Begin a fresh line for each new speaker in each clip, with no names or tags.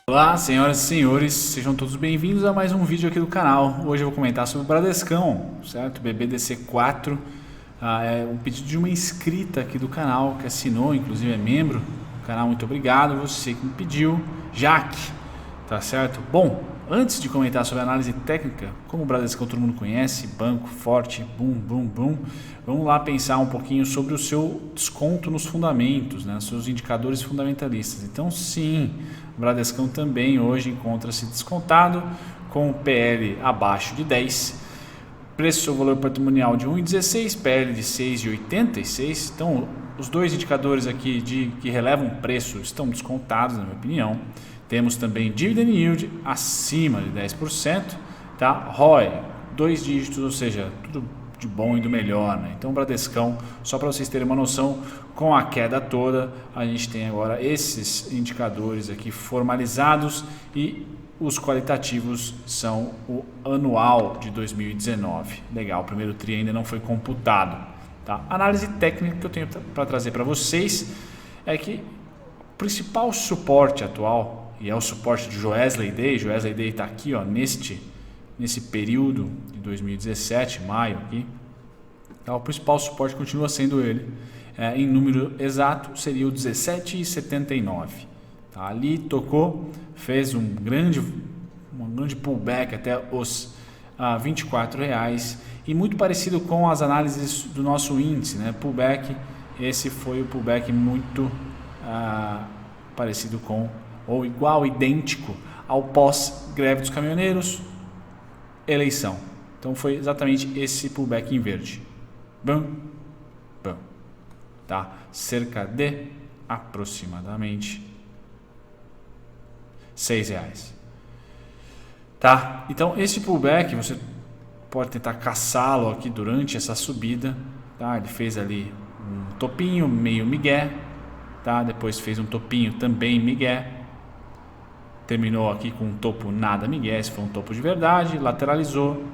Olá, senhoras e senhores, sejam todos bem-vindos a mais um vídeo aqui do canal. Hoje eu vou comentar sobre o Bradescão, certo? BBDC4, é um pedido de uma inscrita aqui do canal que assinou, inclusive é membro do canal. Muito obrigado, você que me pediu, Jaque, tá certo? Bom, antes de comentar sobre a análise técnica, como o Bradescão todo mundo conhece, banco forte, boom, boom, boom, vamos lá pensar um pouquinho sobre o seu desconto nos fundamentos, né? Seus indicadores fundamentalistas. Então sim, o Bradescão também hoje encontra-se descontado com o PL abaixo de 10, preço ou valor patrimonial de 1,16, PL de 6,86. Então os dois indicadores aqui que relevam preço estão descontados, na minha opinião. Temos também dividend yield acima de 10%, tá? ROE, 2 dígitos, ou seja, tudo de bom e do melhor, né? Então o Bradescão, só para vocês terem uma noção, com a queda toda, a gente tem agora esses indicadores aqui formalizados e os qualitativos são o anual de 2019. Legal, o primeiro TRI ainda não foi computado, tá? A análise técnica que eu tenho para trazer para vocês é que o principal suporte atual, e é o suporte de Joesley Day está aqui, ó, nesse período de 2017, maio aqui, tá? O principal suporte continua sendo ele, em número exato seria o 17,79, tá? Ali tocou, fez um grande pullback até os R$24, e muito parecido com as análises do nosso índice, né? Pullback, esse foi o pullback muito parecido com, ou igual, idêntico ao pós-greve dos caminhoneiros, eleição. Então foi exatamente esse pullback em verde. Bam, bam. Tá? Cerca de aproximadamente R$6. Tá? Então esse pullback você pode tentar caçá-lo aqui durante essa subida. Tá? Ele fez ali um topinho meio migué, tá? Depois fez um topinho também migué. Terminou aqui com um topo nada migué, esse foi um topo de verdade, lateralizou,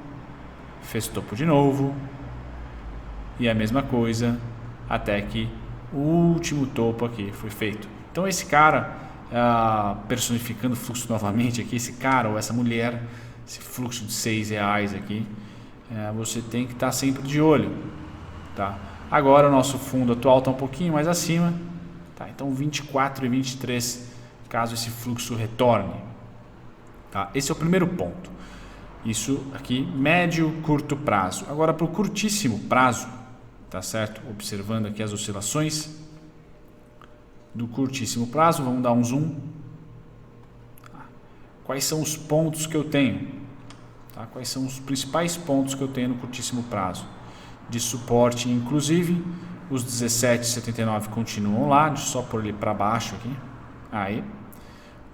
fez topo de novo, e a mesma coisa até que o último topo aqui foi feito. Então esse cara, personificando o fluxo novamente aqui, esse cara ou essa mulher, esse fluxo de R$6 aqui, você tem que estar sempre de olho, tá? Agora o nosso fundo atual está um pouquinho mais acima, tá? Então 24 e 23, caso esse fluxo retorne, tá? Esse é o primeiro ponto. Isso aqui, médio, curto prazo. Agora para o curtíssimo prazo, tá certo? Observando aqui as oscilações do curtíssimo prazo, vamos dar um zoom. Quais são os pontos que eu tenho? Tá? Quais são os principais pontos que eu tenho no curtíssimo prazo? De suporte, inclusive, os 17,79 continuam lá, só por ele para baixo aqui. Aí,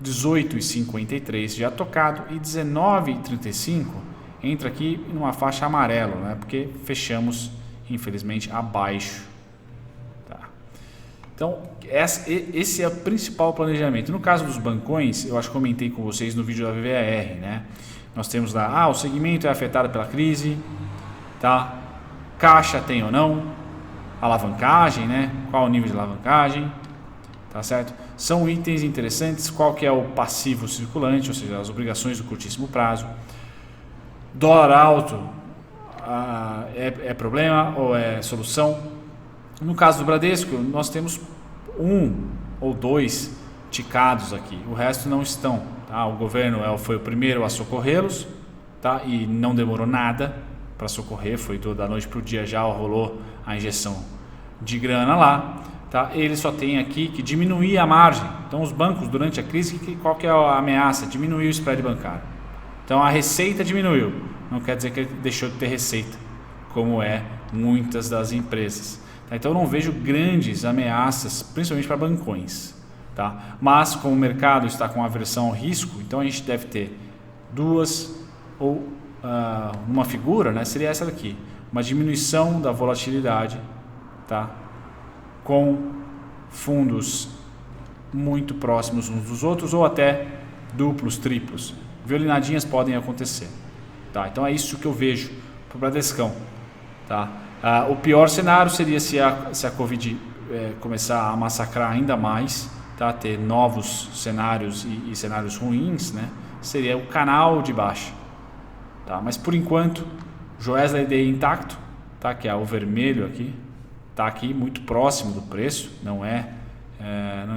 18,53 já tocado, e 19,35 entra aqui numa faixa amarela, né? Porque fechamos, infelizmente, abaixo. Tá? Então, esse é o principal planejamento. No caso dos bancões, eu acho que comentei com vocês no vídeo da VVAR, né? Nós temos lá, o segmento é afetado pela crise, tá? Caixa tem ou não, alavancagem, né? Qual o nível de alavancagem, tá certo? São itens interessantes. Qual que é o passivo circulante, ou seja, as obrigações do curtíssimo prazo. Dólar alto é problema ou é solução? No caso do Bradesco, nós temos um ou dois ticados aqui, o resto não estão, tá? O governo foi o primeiro a socorrê-los, tá? E não demorou nada para socorrer, foi da noite para o dia, já rolou a injeção de grana lá. Tá? Ele só tem aqui que diminuir a margem. Então os bancos durante a crise, qual que é a ameaça? Diminuir o spread bancário. Então a receita diminuiu, não quer dizer que ele deixou de ter receita, como muitas das empresas. Tá? Então eu não vejo grandes ameaças, principalmente para bancões. Tá? Mas como o mercado está com aversão ao risco, então a gente deve ter duas, ou uma figura, né? Seria essa daqui, uma diminuição da volatilidade, tá? Com fundos muito próximos uns dos outros, ou até duplos, triplos. Violinadinhas podem acontecer. Tá? Então é isso que eu vejo para o Bradescão. Tá? O pior cenário seria se a Covid começar a massacrar ainda mais, tá, ter novos cenários e cenários ruins, né, seria o canal de baixa, tá? Mas por enquanto Joesley Day intacto, tá, que é o vermelho aqui, tá aqui muito próximo do preço, não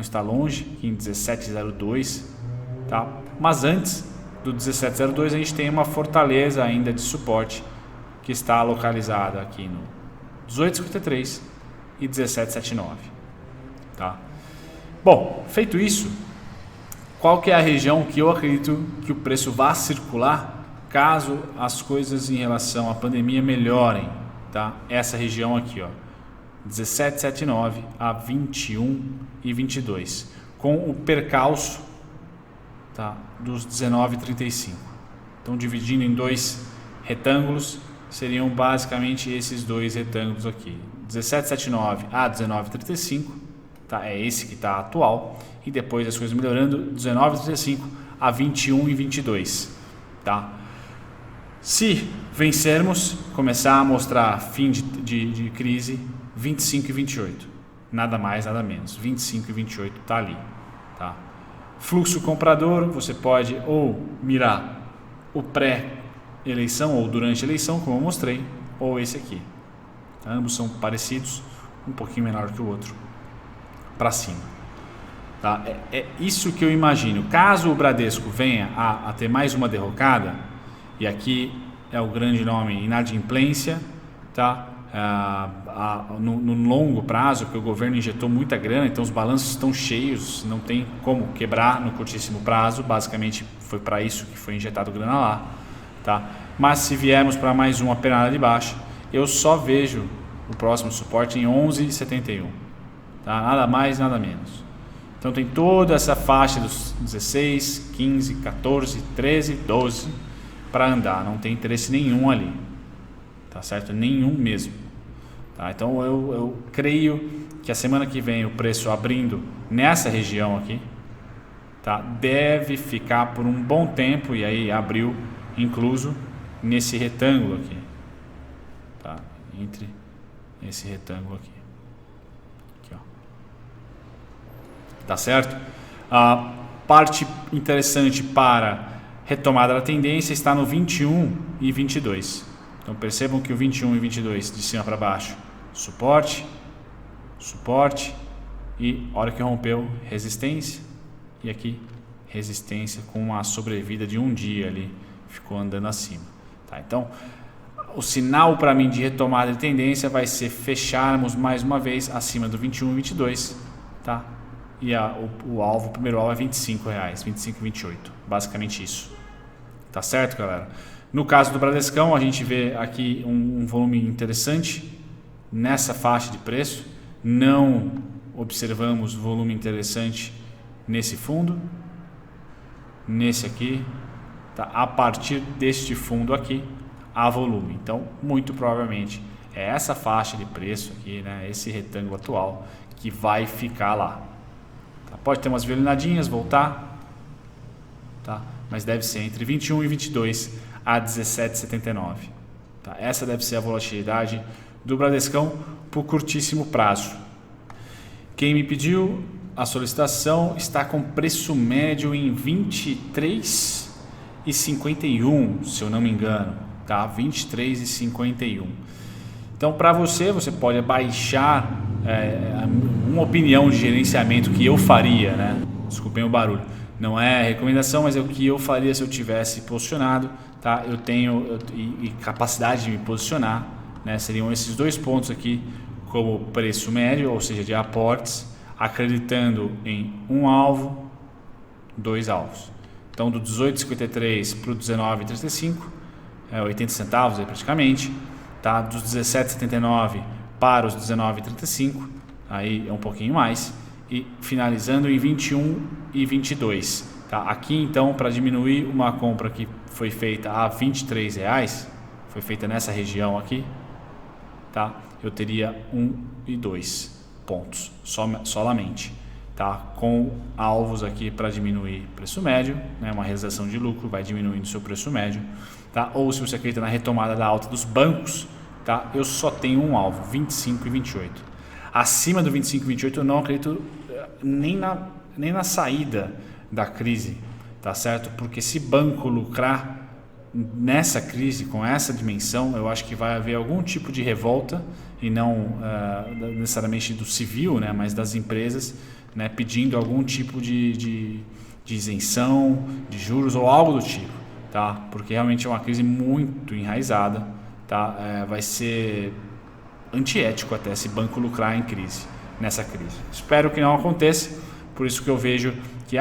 está longe, aqui em 17,02, tá? Mas antes do 17,02 a gente tem uma fortaleza ainda de suporte que está localizada aqui no 18,53 e 17,79, tá? Bom, feito isso, qual que é a região que eu acredito que o preço vá circular caso as coisas em relação à pandemia melhorem, tá? Essa região aqui, ó, 17,79 a 21,22, com o percalço, tá, dos 19,35. Então, dividindo em dois retângulos, seriam basicamente esses dois retângulos aqui, 17,79 a 19,35, tá? É esse que está atual, e depois as coisas melhorando, 19,35 a 21,22, tá? Se vencermos, começar a mostrar fim de crise, 25,28, nada mais, nada menos, 25,28 está ali, tá? Fluxo comprador, você pode ou mirar o pré-eleição ou durante a eleição, como eu mostrei, ou esse aqui. Ambos são parecidos, um pouquinho menor que o outro, para cima. Tá? É isso que eu imagino. Caso o Bradesco venha a ter mais uma derrocada, e aqui é o grande nome, inadimplência, tá? No longo prazo, porque o governo injetou muita grana, então os balanços estão cheios, não tem como quebrar no curtíssimo prazo, basicamente foi para isso que foi injetado grana lá, tá? Mas se viermos para mais uma penada de baixa, eu só vejo o próximo suporte em 11,71, tá? Nada mais, nada menos. Então tem toda essa faixa dos 16, 15, 14, 13, 12 para andar, não tem interesse nenhum ali, tá certo? Nenhum mesmo. Tá, então eu creio que a semana que vem o preço abrindo nessa região aqui, tá, deve ficar por um bom tempo, e aí abriu incluso nesse retângulo aqui, tá, entre esse retângulo aqui, ó. Tá certo? A parte interessante para retomada da tendência está no 21 e 22. Então percebam que o 21 e 22 de cima para baixo, suporte, suporte, e hora que rompeu, resistência, e aqui resistência com uma sobrevida de um dia ali, ficou andando acima. Tá? Então o sinal para mim de retomada de tendência vai ser fecharmos mais uma vez acima do 21 e 22, tá? E o primeiro alvo é R$25, 25,28, basicamente isso. Tá certo, galera? No caso do Bradescão, a gente vê aqui um volume interessante nessa faixa de preço. Não observamos volume interessante nesse fundo, nesse aqui, tá? A partir deste fundo aqui, há volume. Então, muito provavelmente, é essa faixa de preço aqui, né? Esse retângulo atual que vai ficar lá. Tá? Pode ter umas violinadinhas, voltar, tá? Mas deve ser entre 21 e 22 a 17,79. Tá? Essa deve ser a volatilidade do Bradescão por curtíssimo prazo. Quem me pediu a solicitação está com preço médio em 23,51, se eu não me engano, tá? 23,51. Então, para você pode baixar uma opinião de gerenciamento que eu faria, né? Desculpem o barulho. Não é recomendação, mas é o que eu faria se eu tivesse posicionado, tá? Eu tenho capacidade de me posicionar, né? Seriam esses dois pontos aqui como preço médio, ou seja, de aportes, acreditando em um alvo, dois alvos. Então, do 18,53 para o 19,35, 80 centavos aí praticamente, tá? Dos 17,79 para os 19,35, aí é um pouquinho mais, e finalizando em 21,22. Tá? Aqui então, para diminuir uma compra que foi feita a R$23, foi feita nessa região aqui, tá? Eu teria 1 e 2 pontos solamente, tá? Com alvos aqui para diminuir preço médio, né? Uma realização de lucro vai diminuindo seu preço médio, tá? Ou se você acredita na retomada da alta dos bancos, tá? Eu só tenho um alvo, 25 e 28. Acima do 25 e 28 eu não acredito nem nem na saída da crise, tá certo? Porque se banco lucrar nessa crise, com essa dimensão, eu acho que vai haver algum tipo de revolta, e não necessariamente do civil, né, mas das empresas, né, pedindo algum tipo de isenção de juros ou algo do tipo, tá? Porque realmente é uma crise muito enraizada, tá? Vai ser antiético até se banco lucrar nessa crise. Espero que não aconteça, por isso que eu vejo que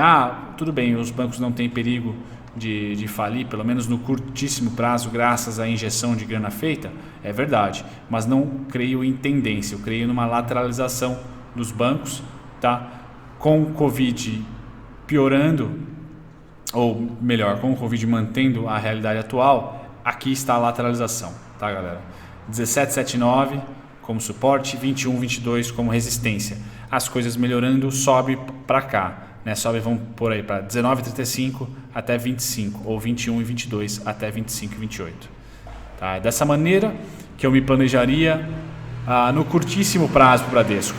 tudo bem, os bancos não têm perigo de falir, pelo menos no curtíssimo prazo, graças à injeção de grana feita, é verdade, mas não creio em tendência, eu creio numa lateralização dos bancos, tá? Com o Covid piorando, ou melhor, com o Covid mantendo a realidade atual, aqui está a lateralização, tá, galera? 17,79 como suporte, 21,22 como resistência. As coisas melhorando, sobe para cá, né? Sobe, vamos por aí para 19,35 até 25, ou 21,22 até 25,28. Tá? É dessa maneira que eu me planejaria no curtíssimo prazo para o Bradesco.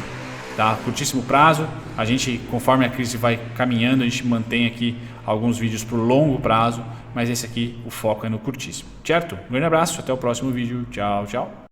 Tá? Curtíssimo prazo, a gente, conforme a crise vai caminhando, a gente mantém aqui alguns vídeos para o longo prazo, mas esse aqui, o foco é no curtíssimo, certo? Um grande abraço, até o próximo vídeo, tchau, tchau.